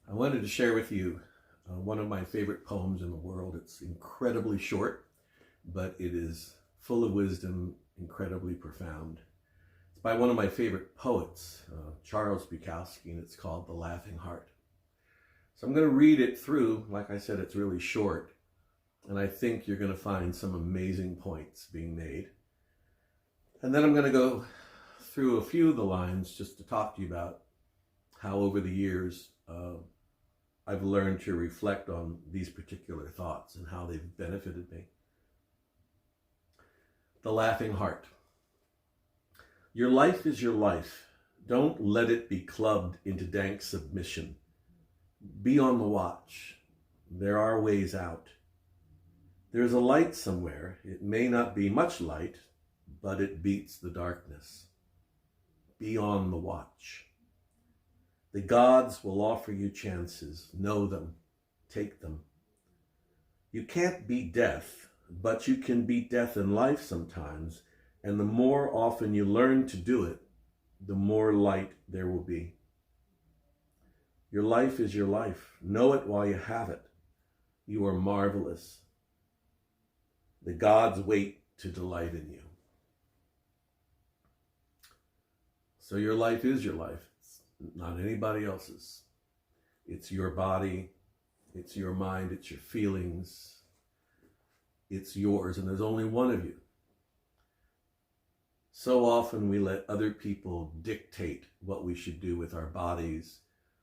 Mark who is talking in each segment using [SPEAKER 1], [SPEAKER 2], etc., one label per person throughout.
[SPEAKER 1] I wanted to share with you one of my favorite poems in the world. It's incredibly short, but it is full of wisdom, incredibly profound. It's by one of my favorite poets, Charles Bukowski, and it's called The Laughing Heart. So I'm going to read it through. Like I said, it's really short, and I think you're going to find some amazing points being made. And then I'm going to go through a few of the lines just to talk to you about how over the years I've learned to reflect on these particular thoughts and how they've benefited me. The Laughing Heart. Your life is your life. Don't let it be clubbed into dank submission. Be on the watch. There are ways out. There's a light somewhere. It may not be much light, but it beats the darkness. Be on the watch. The gods will offer you chances. Know them. Take them. You can't beat death, but you can beat death in life sometimes, and the more often you learn to do it, the more light there will be. Your life is your life. Know it while you have it. You are marvelous. The gods wait to delight in you. So your life is your life. It's not anybody else's. It's your body. It's your mind. It's your feelings. It's yours. And there's only one of you. So often we let other people dictate what we should do with our bodies,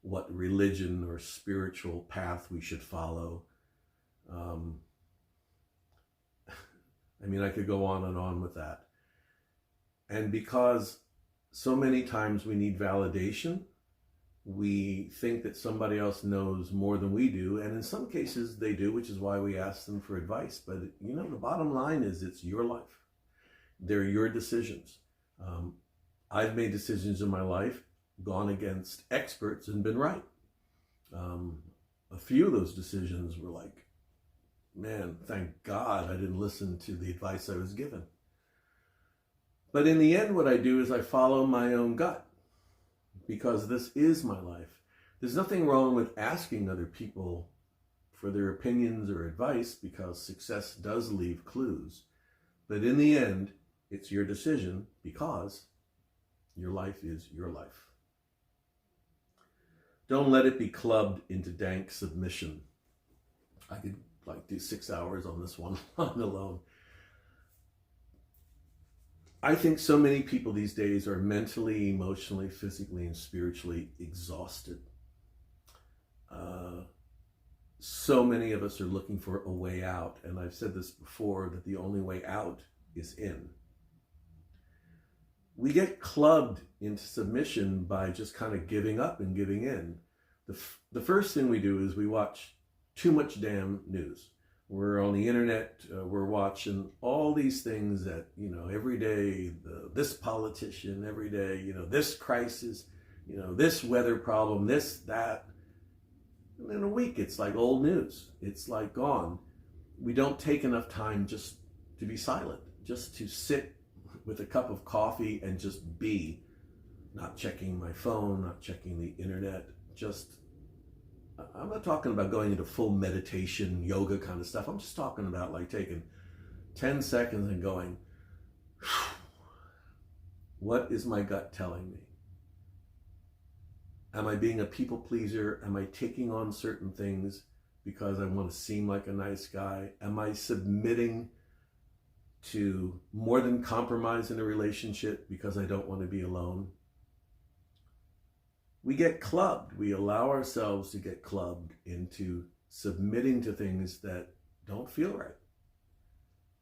[SPEAKER 1] what religion or spiritual path we should follow. I could go on with that. And because so many times we need validation, we think that somebody else knows more than we do. And in some cases they do, which is why we ask them for advice. But the bottom line is it's your life. They're your decisions. I've made decisions in my life, gone against experts and been right. A few of those decisions were like, man, thank God I didn't listen to the advice I was given. But in the end, what I do is I follow my own gut, because this is my life. There's nothing wrong with asking other people for their opinions or advice, because success does leave clues. But in the end, it's your decision, because your life is your life. Don't let it be clubbed into dank submission. I could do 6 hours on this one alone. I think so many people these days are mentally, emotionally, physically, and spiritually exhausted. So many of us are looking for a way out, and I've said this before, that the only way out is in. We get clubbed into submission by just kind of giving up and giving in. The first thing we do is we watch too much damn news. We're on the internet, we're watching all these things that, every day, this politician, every day, this crisis, this weather problem, this, that. And in a week, it's like old news. It's like gone. We don't take enough time just to be silent, just to sit with a cup of coffee and just be, not checking my phone, not checking the internet, I'm not talking about going into full meditation, yoga kind of stuff. I'm just talking about taking 10 seconds and going, what is my gut telling me? Am I being a people pleaser? Am I taking on certain things because I want to seem like a nice guy? Am I submitting to more than compromise in a relationship because I don't want to be alone? We get clubbed. We allow ourselves to get clubbed into submitting to things that don't feel right.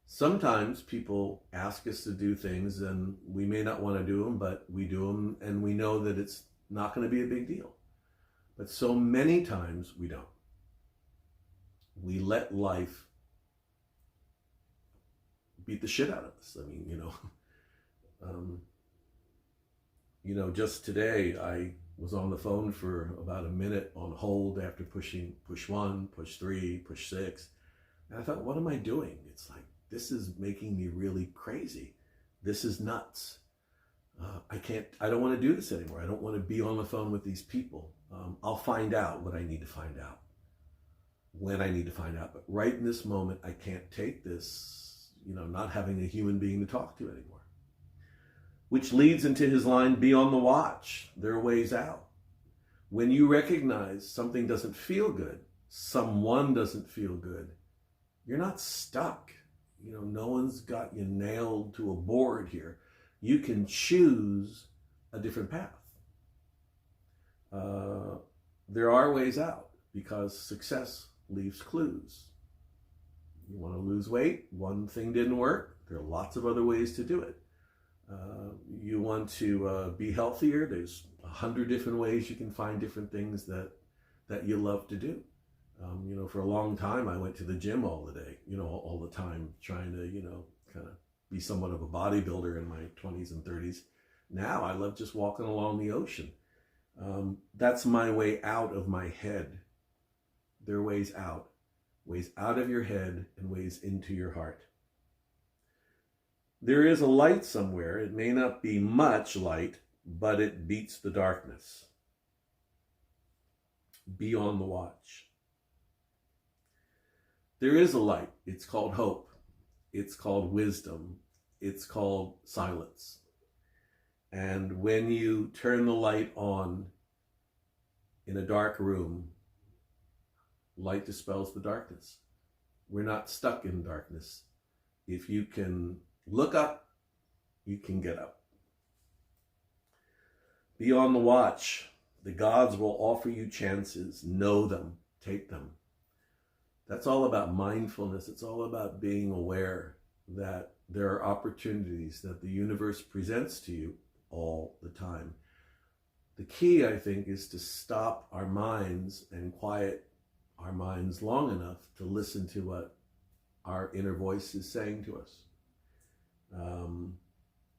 [SPEAKER 1] Sometimes people ask us to do things and we may not want to do them, but we do them and we know that it's not going to be a big deal. But so many times we don't. We let life beat the shit out of us. Just today I was on the phone for about a minute on hold after pushing push 1, push 3, push 6. And I thought, what am I doing? It's like, this is making me really crazy. This is nuts. I don't want to do this anymore. I don't want to be on the phone with these people. I'll find out what I need to find out when I need to find out. But right in this moment, I can't take this, not having a human being to talk to anymore. Which leads into his line, be on the watch. There are ways out. When you recognize something doesn't feel good, someone doesn't feel good, you're not stuck. No one's got you nailed to a board here. You can choose a different path. There are ways out because success leaves clues. You want to lose weight, one thing didn't work, there are lots of other ways to do it. You want to be healthier, there's 100 different ways you can find different things that you love to do. For a long time, I went to the gym all the day, all the time, trying to, kind of be somewhat of a bodybuilder in my 20s and 30s. Now I love just walking along the ocean. That's my way out of my head. There are ways out of your head and ways into your heart. There is a light somewhere. It may not be much light, but it beats the darkness. Be on the watch. There is a light. It's called hope. It's called wisdom. It's called silence. And when you turn the light on in a dark room, light dispels the darkness. We're not stuck in darkness. If you can look up, you can get up. Be on the watch. The gods will offer you chances. Know them. Take them. That's all about mindfulness. It's all about being aware that there are opportunities that the universe presents to you all the time. The key, I think, is to stop our minds and quiet our minds long enough to listen to what our inner voice is saying to us.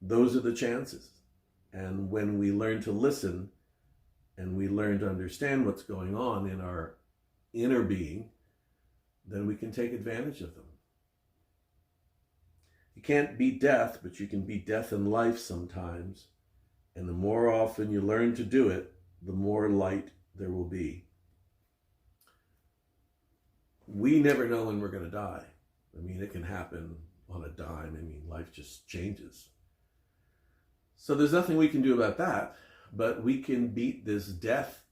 [SPEAKER 1] Those are the chances. And when we learn to listen and we learn to understand what's going on in our inner being, then we can take advantage of them. You can't beat death, but you can beat death in life sometimes. And the more often you learn to do it, the more light there will be. We never know when we're going to die. It can happen on a dime. Life just changes. So there's nothing we can do about that, but we can beat this death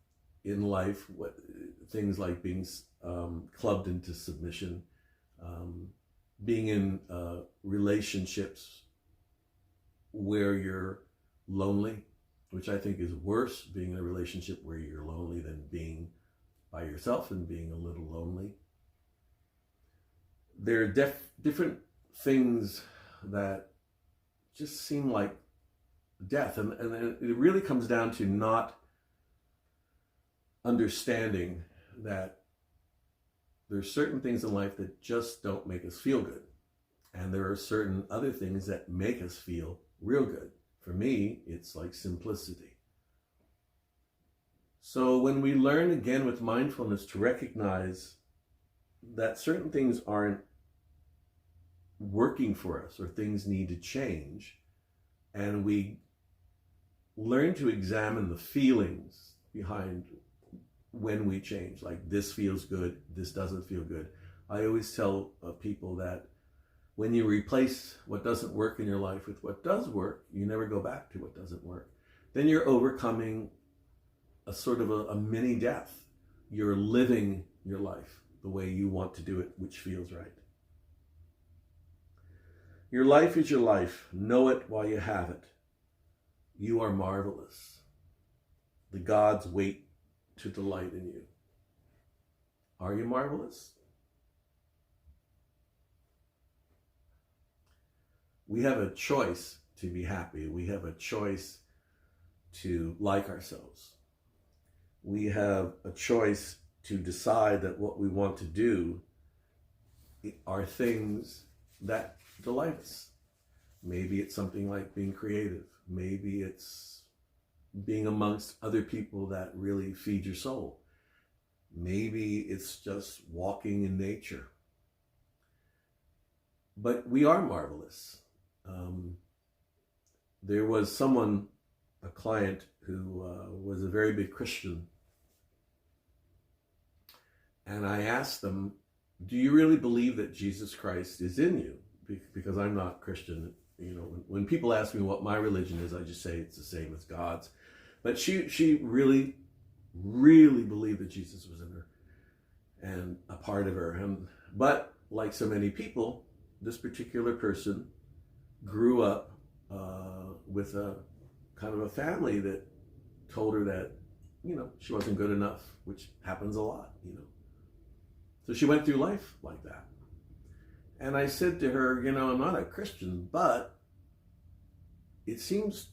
[SPEAKER 1] in life, things like being clubbed into submission, being in relationships where you're lonely, which I think is worse, being in a relationship where you're lonely than being by yourself and being a little lonely. There are different things that just seem like death, and it really comes down to not understanding that there's certain things in life that just don't make us feel good. And there are certain other things that make us feel real good. For me, it's like simplicity. So when we learn again with mindfulness to recognize that certain things aren't working for us or things need to change, and we learn to examine the feelings behind when we change, like this feels good, this doesn't feel good. I always tell people that when you replace what doesn't work in your life with what does work, you never go back to what doesn't work. Then you're overcoming a sort of a mini death. You're living your life the way you want to do it, which feels right. Your life is your life. Know it while you have it. You are marvelous. The gods wait to delight in you. Are you marvelous? We have a choice to be happy. We have a choice to like ourselves. We have a choice to decide that what we want to do are things that delight us. Maybe it's something like being creative. Maybe it's being amongst other people that really feed your soul. Maybe it's just walking in nature. But we are marvelous. There was someone a client who was a very big Christian. And I asked them, do you really believe that Jesus Christ is in you? Because I'm not Christian. You know, when people ask me what my religion is, I just say it's the same as God's. But she really, really believed that Jesus was in her and a part of her. But like so many people, this particular person grew up with a kind of a family that told her that, you know, she wasn't good enough, which happens a lot, you know. So she went through life like that. And I said to her, you know, I'm not a Christian, but it seems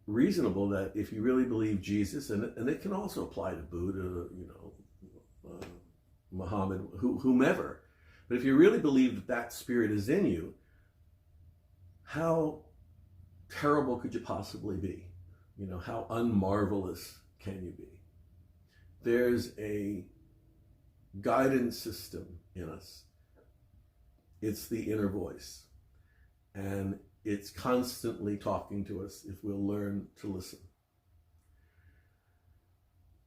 [SPEAKER 1] reasonable that if you really believe Jesus, and it can also apply to Buddha, you know, Muhammad, whomever, but if you really believe that that spirit is in you, how terrible could you possibly be? You know, how unmarvelous can you be? There's a guidance system in us. It's the inner voice. And it's constantly talking to us if we'll learn to listen.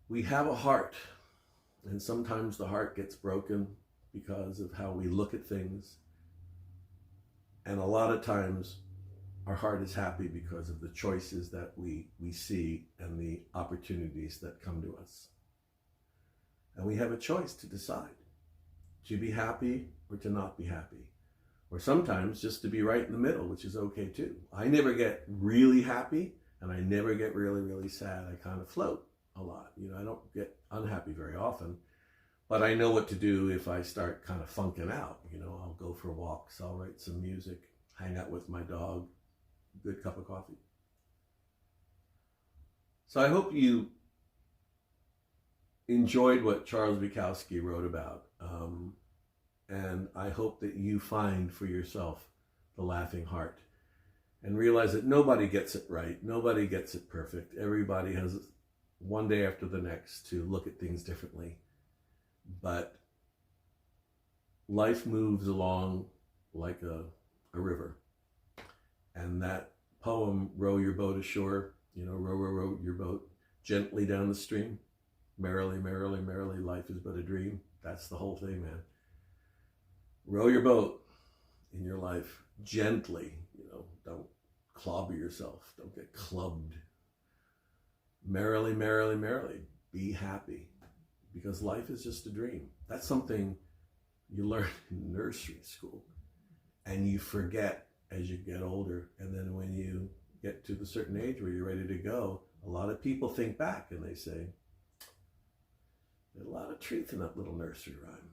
[SPEAKER 1] We have a heart, and sometimes the heart gets broken because of how we look at things. And a lot of times our heart is happy because of the choices that we see and the opportunities that come to us. And we have a choice to decide to be happy or to not be happy. Or sometimes just to be right in the middle, which is okay too. I never get really happy and I never get really, really sad. I kind of float a lot. You know, I don't get unhappy very often, but I know what to do if I start kind of funking out. You know, I'll go for walks, I'll write some music, hang out with my dog, good cup of coffee. So I hope you enjoyed what Charles Bukowski wrote about. And I hope that you find for yourself the laughing heart and realize that nobody gets it right. Nobody gets it perfect. Everybody has one day after the next to look at things differently. But life moves along like a river. And that poem, row your boat ashore, you know, row, row, row your boat gently down the stream. Merrily, merrily, merrily, life is but a dream. That's the whole thing, man. Row your boat in your life gently, you know, don't clobber yourself, don't get clubbed. Merrily, merrily, merrily, be happy, because life is just a dream. That's something you learn in nursery school, and you forget as you get older. And then when you get to the certain age where you're ready to go, a lot of people think back and they say, there's a lot of truth in that little nursery rhyme.